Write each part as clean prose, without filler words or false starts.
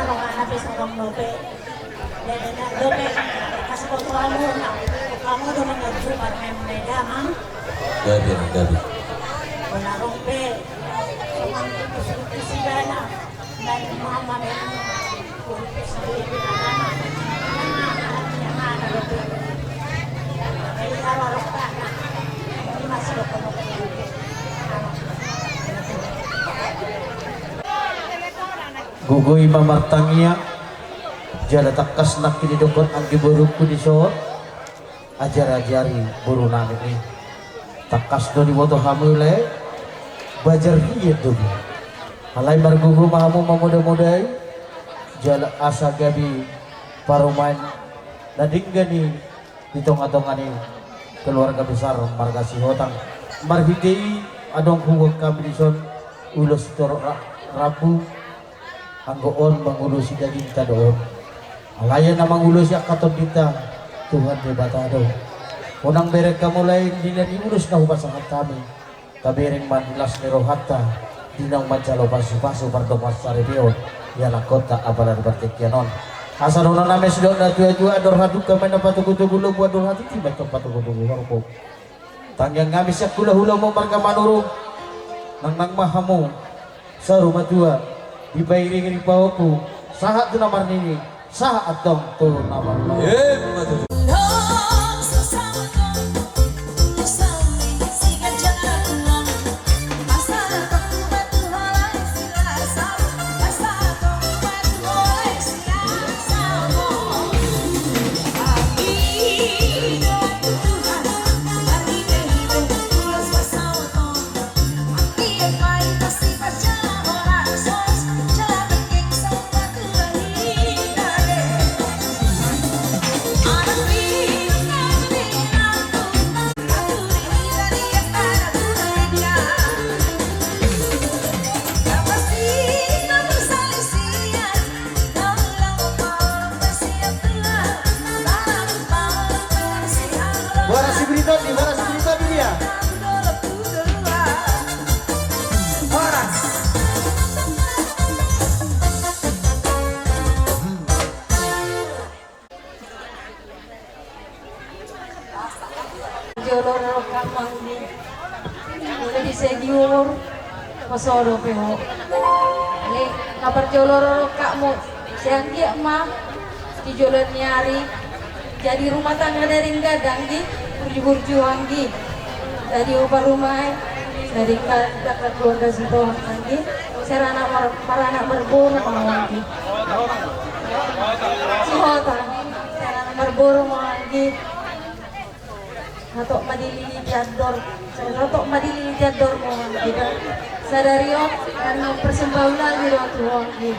nung anak sa kong lope. Lope, kasi kung kamu doon nag-super may damang. Gabi. Wala rompe. Sila na. Dahil mga mamaya sa libo na naman. Yung anak lope. Kaya ararok ka na. Hindi masulok ko lope. Gugoy mamartangya jala takas nak kinidukot ang giburuk ko di soot ajar-ajari buru namin ni takas do di woto hamule bajar hiyat do halai margugu mahamu mamuda-mudai jala asa gabi parumain nadinggani di tonga-tonga ni keluarga besar marga Sihotang marhiti adong huwag kami di son ulos torok rabu anggoon mangulusi daging ta doon alayan na mangulus ya katon kita Tuhan debatado unang berek kamu lain dinan iulus na hubasahan kami kabereng manilas ni rohata dinang mancalo pasu-pasu pardomas saribio ya lakota abalan bertekyanon asal unang namin sidon na tua-tua ador haduk kami na patugutugulo buat ador hati tiba itong patugutugulo harpo tangyang kami siya kula-hula mo marga manurong nang mahamu sa rumah tua dibayring ripawaku sahat tu namar nini sahat dong tu namar Joloro kamangni udah disegiur pasoro peho ale kabar joloro kamu siang dia mah di jolor nyari jadi rumah tangga dari gadang gi burju-burju anggi dari upah rumah dari dekat keluarga situ anggi serana para anak berburu anggi Sihotang serana berburu anggi natok madili jador natok madili jador mo kita sadario karena persembahula di ruang gitu.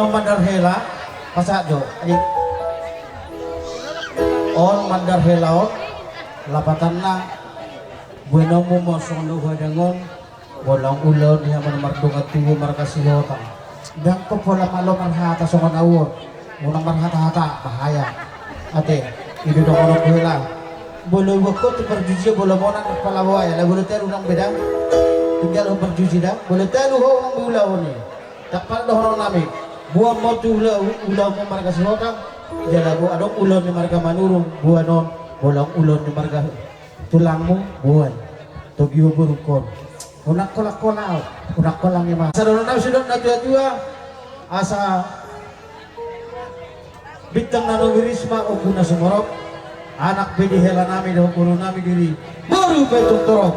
mandar hela pasajo adik on mandar hela on lapatan na bueno mo mosong luha dangon walang ulo niya manamardong at tuwo markasi hota dan ko pola malo marhata sa manawon munang marhata-hata bahaya ate ido do kono hela bolo wako tu berjuji bolo monan palawa ya lagu ter unang bedang tinggal berjuji dah boleh tahu orang bula ni tak pada orang nami buah mau tu ulah mo marga sihotam jala bu adong ulah ni marga manurung buah non bolang ulah ni marga tulangmu buah togiu berukon unak kolak unak kolang ni mas sadono na sudah na tua asa bintang nano wirisma o kuna sumorok anak pedi hela nami do kulo nami diri baru betul torok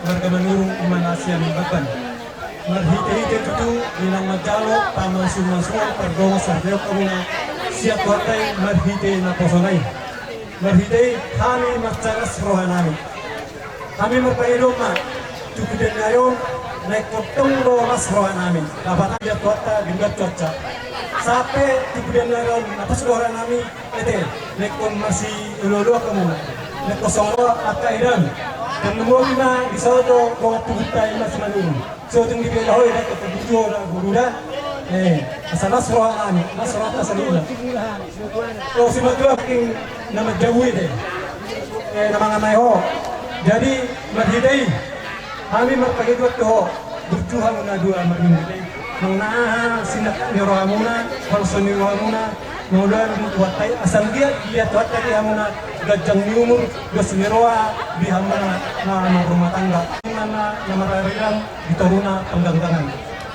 warga menurung imanasian baban marhite-hite itu ilang majalo pamansun-mansun pergongo sarjeo kamuna siap watai marhite na posonai marhite kami macaras rohanami kami mapaido ma tukuden ngayon naik potong rolas rohanami dapat ada kota dengan cuaca sampai tukuden ngayon napas rohanami ete naik masih ulolo kamuna naik kosong akairan dan lumuri na isodo mga tugutay mas manung so tung gibela hoy na kapujo na guruda asa nasro ani nasro ta salila so si maglaking na magjawi de na mga mayho jadi maghidai kami magpagidwat ko berjuang na dua maghidai nang na sinak ni rohamuna falso ni rohamuna Nulan watay asal dia tuat tadi hamuna gajang ni umur gas niroa di hamuna na rumah tangga na marariran ditoruna pengganggangan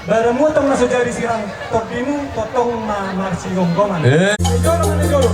baramu tong na sejari sirang tordinu totong na marsi gonggongan jolo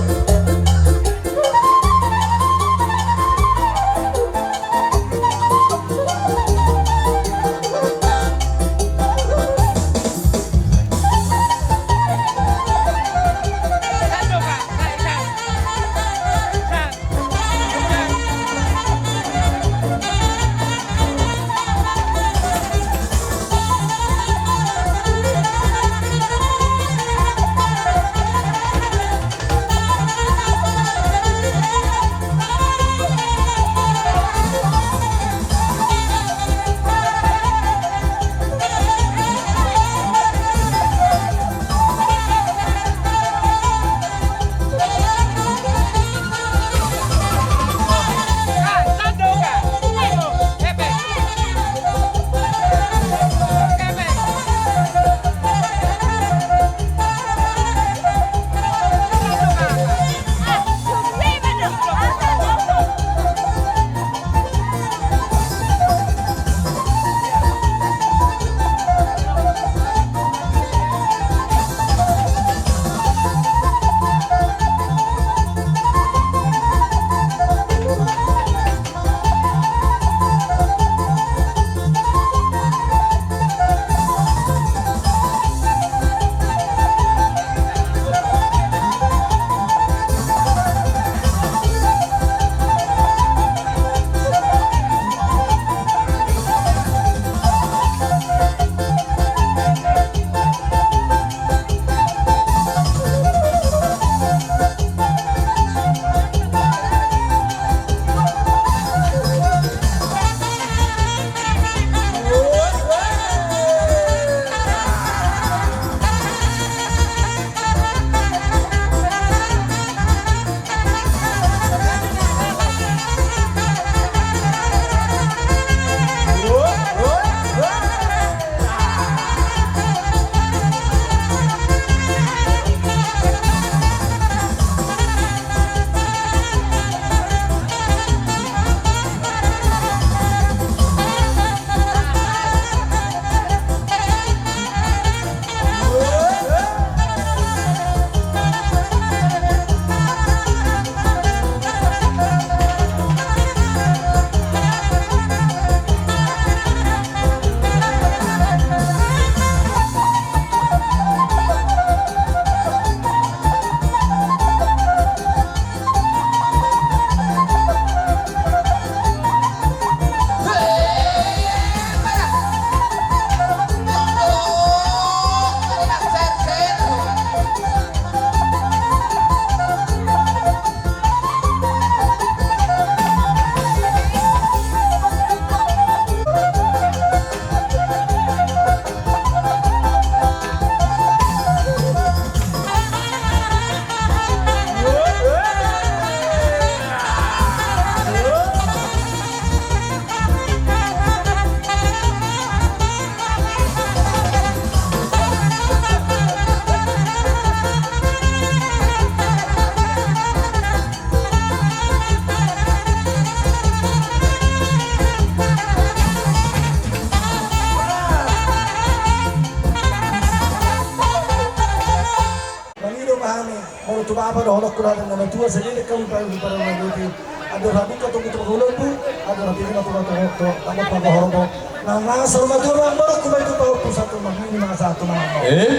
apa doh ko na ng tua sa dili ka para mabuti. Ado rabi ka tong itong ulo po. Ado rabi na to tamo pa horong ko. Nang sa maduro ang baru kumay ko pa sa to magini mga sa to mga.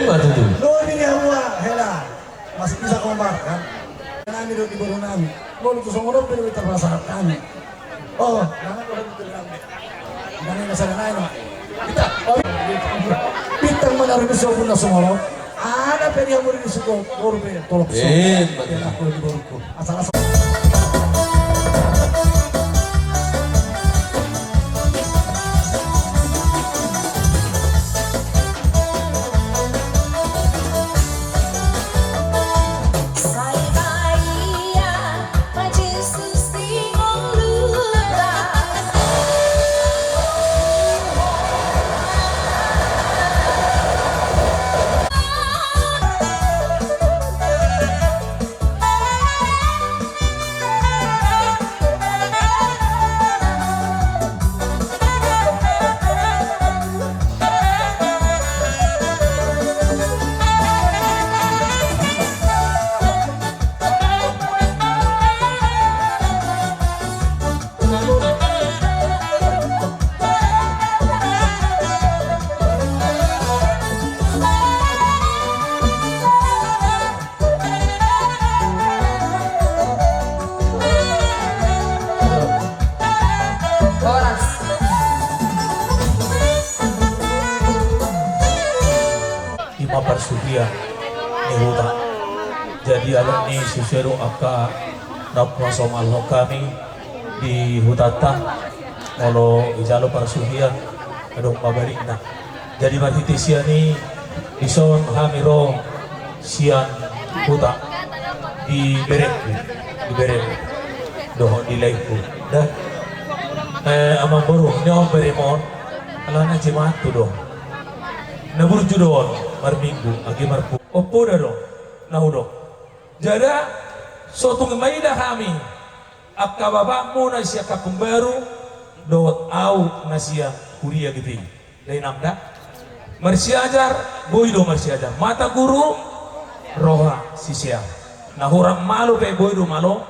Matutu. No ini hawa hela. Mas bisa ko marka. Nami do iburo nami. Mo to sa ngono pero ita rasa kami. Oh, nana ko dito lang. Nani na sa nanay no. Kita. Pitang manaribis ko na sumoro. Ada peri yang murid suko korbe tolok so. Aku di borku. Asal Parsudia ni huta. Jadi alam ni susero aka napasomal kami di hutata kalau ijalo parsudia adong mabalik na. Jadi marhiti siya ni ison hamiro sian huta di berek doho di laiku dah amang boru ni om beremon alana jemaat tu dong nabur judon marminggu agi marpu opo daro nahudo jada sotung maida kami akka baba mo na siya kapumbaru dot au na siya kuria gitu lain amda marsiajar boydo marsiajar mata guru roha sisia nahurang malu pe boydo malo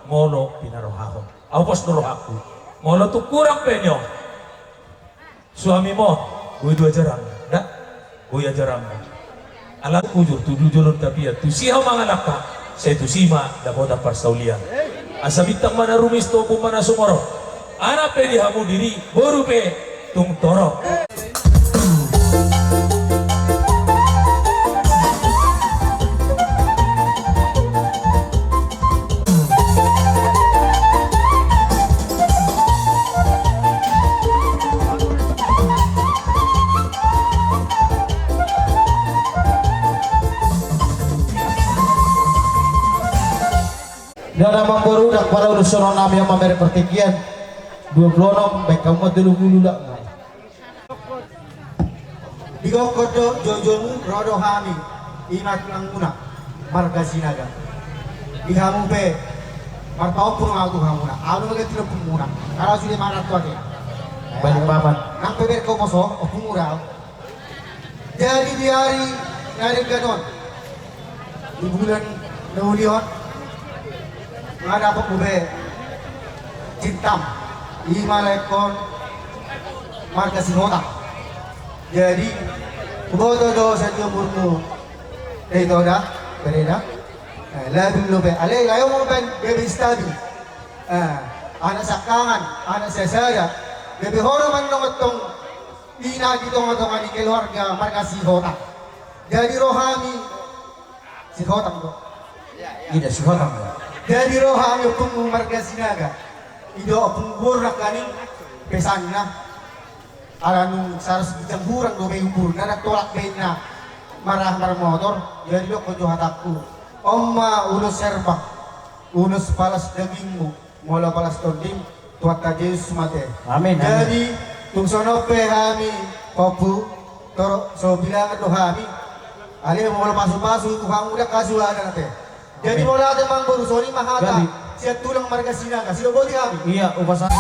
molo pinarohahon au pos rohaku molo tu kurang penyo suami mo boydo ajaran dak boy ajaran alat kujur tujuh julur tapi ya tu siha mangalaka saya tu sima dakota parsaulian asa bintang mana rumis to mana sumoro anak pe dihamu diri boru pe tung toro dan amang baru dak para urusan nami yang mamere pertikian 26 baik kamu dulu lah Digo kodo jojomu rodo hami imat languna marga sinaga dihamu pe martau pun aku hamuna anu lagi tidak pumuna kalau sudah marat tuh ake balik papan nang peber kau moso pumural jadi di hari gadon di bulan Naulion ada apa kube cintam imalekon marga sinota jadi kuboto do sa umurmu itu dah bereda lebih lebih ale ayo mo ben gabi stabi anak sakangan anak sesaya gabi horo man tong ina dito ngotong ani keluarga marga sinota jadi rohani sinota mo tidak suara dari rohani pung marga sinaga ido pung burak kani pesanna alanu saras bijang burang do may ubur na nagtulak kayo na marah motor jadi do ko hataku omma ulos serba ulos palas daging mo mola palas tonding tuat ka Jesus mate amin jadi tung sonope hami popu toro so bilang do hami ali mola pasu-pasu tukang udah kasuhan nate jadi mola ate mang boru soni mahata siya tulang marga sinaga sino bodi kami iya upasan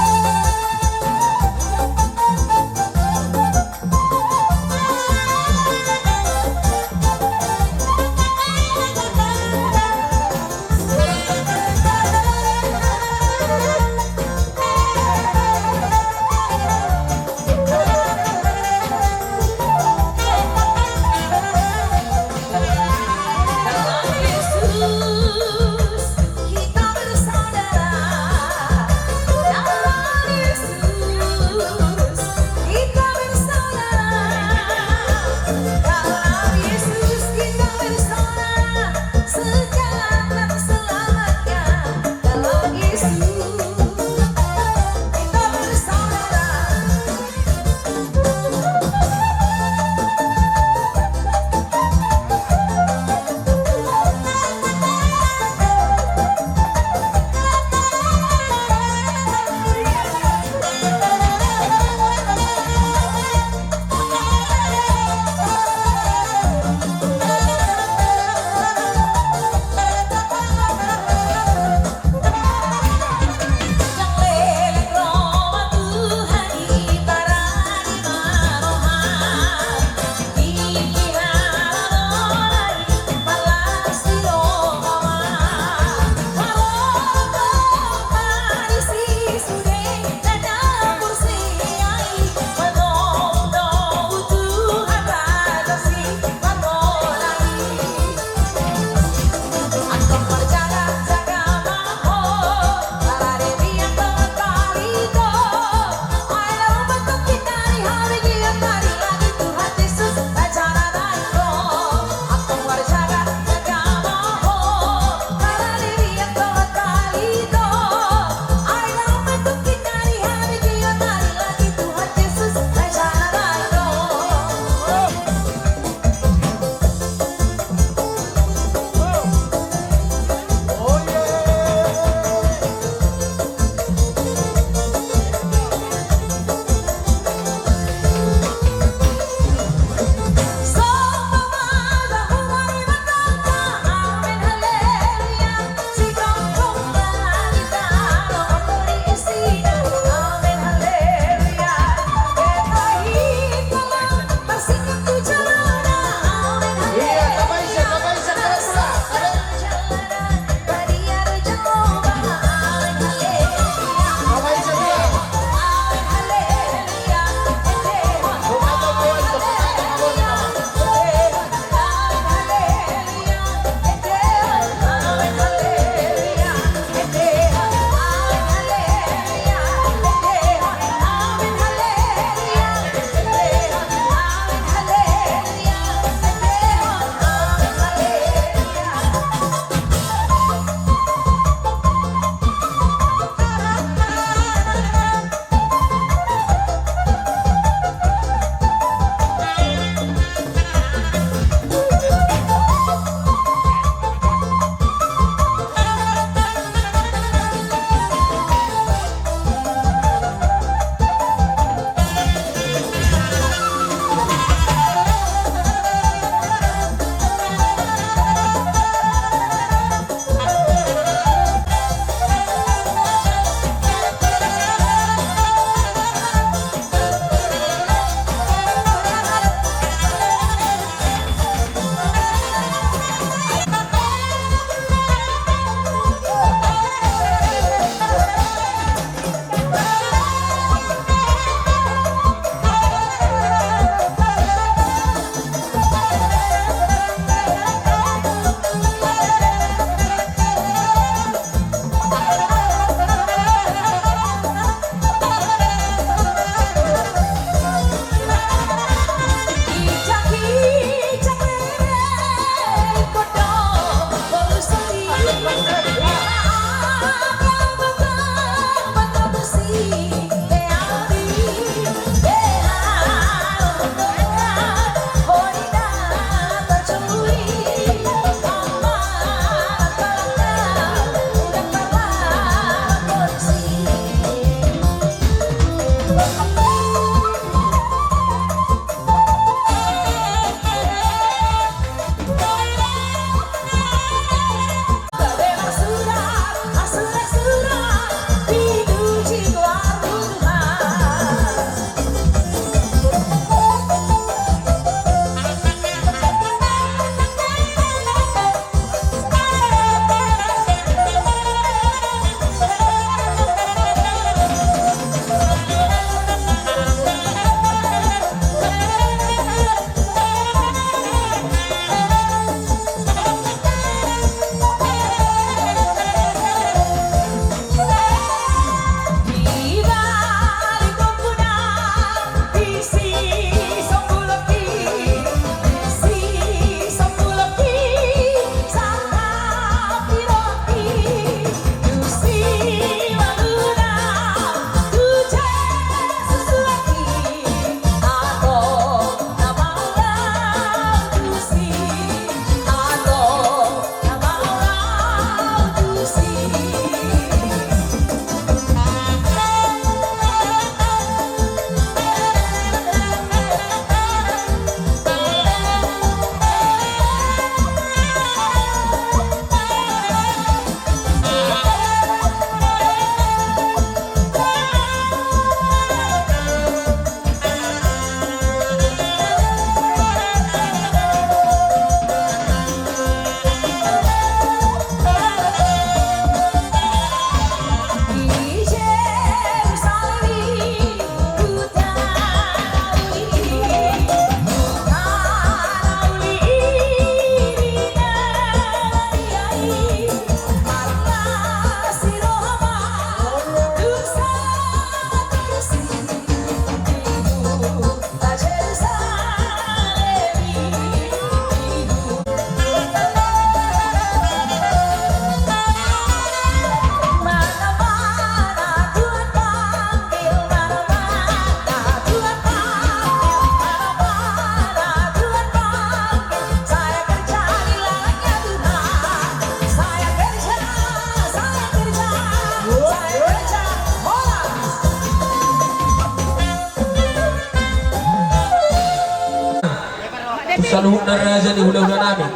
sa luhod ng raja ni hula-hula namin.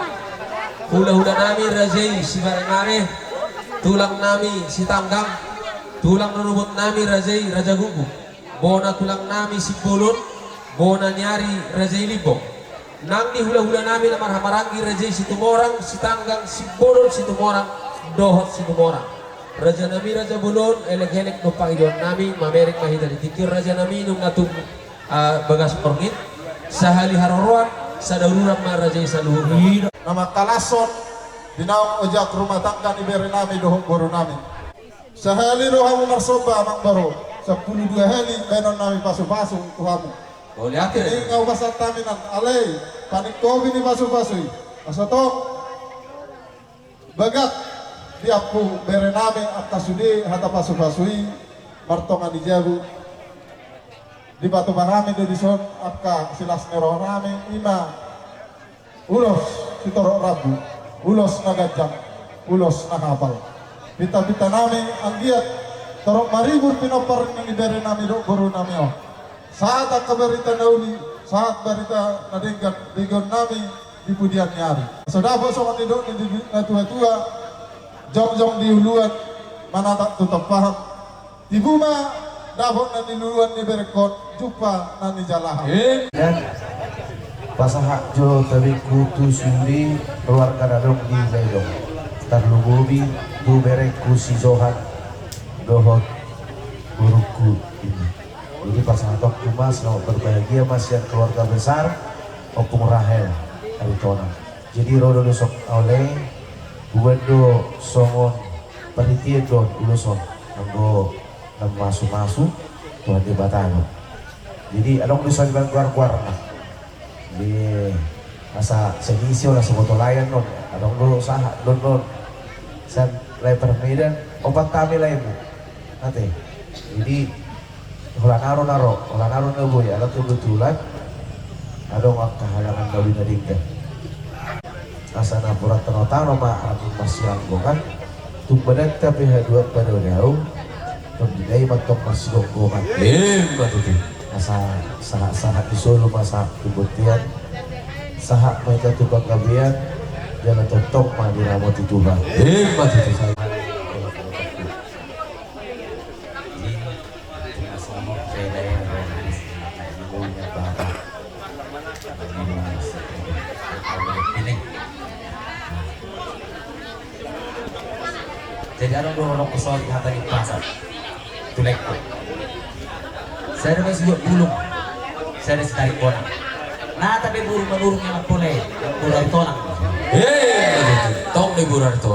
Hula-hula namin raja si Barangare, tulang namin si Tanggang, tulang nunubot namin Raja Gugu, bona tulang namin si Pulot, bona nyari Raja Libong. Nang ni hula-hula namin na marhamarangi Raja si Tumorang, si Tanggang, si Pulot, si Tumorang, dohot si Tumorang. Raja nami Raja Bulon, elek-elek no Panginoon namin, mamerik mahita ditikir Raja nami nung natung bagas perngit, sa hali haroruan, sa darurat mga Raja sa luhur. Nama kalason, dinaong ojak rumah tangga ni beri nami dohong boro nami. Sa hali rohamu marsoba mang baro, sa 12 hali benon nami pasu-pasu tuhamu. Boleh hati. Ini ngau basat taminan, alay, panik kobi ni pasu-pasui. Asatong, bagat, diapu beri nami atas sudi hata pasu-pasui, martongan di jabu. Di batu barami di son, apka silas nero rame, ima, ulos, sitorok rabu, ulos nagajang, ulos nakapal. Pita-pita nami ang giat, torok maribur pinopar ng iberi nami do guru nami o. Saat ang kabarita na uli, saat barita na digon nami di pudian nyari. So dapat so kandido ni tua-tua, jong-jong diuluan, manatak tutap paham. Di buma, dapat na diuluan ni berkot, jupa na ni jalahan. Dan pasahak jo tabi kutu suri keluarga dadong di zaidong tarlugobi du bereku si zohat dohot guruku ini. Jadi pasangan tok tumas no berbahagia mas yang keluarga besar opung Rahel Aritona. Jadi rodo dosok oleh buendo songon perhatian do uloson anggo masu-masu tuhan di batano. Jadi adong bisa dibilang keluar-keluar di masa senisio lah sebotol layan non adong do sah don san leper medan obat kami lain nanti jadi ulah naro nebo ya alat kebetulan adong kehalangan dawin nadingkan asana purat tenotano ma masih langgongan tumbadan tapi hadua pada jauh tundai matok masih gonggongan Betul. masa sahat di Solo masa kebutian sahat mereka tukang kabian jangan tontok mah di ramo tituba Hebat itu. jadi ada orang pesawat yang tadi pasar tulek saya ada masih bulung saya ada setari konang nah tapi burung-burung yang boleh pulau tonang Tong liburan itu.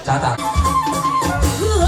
Catat. Aduh,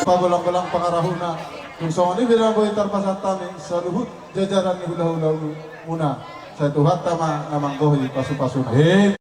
pagulang-gulang pangarahuna kung sa ni biraboy tarpasan tami sa luhut jajaran ni hula-hula muna sa tuhat tama namang gohi pasu-pasu.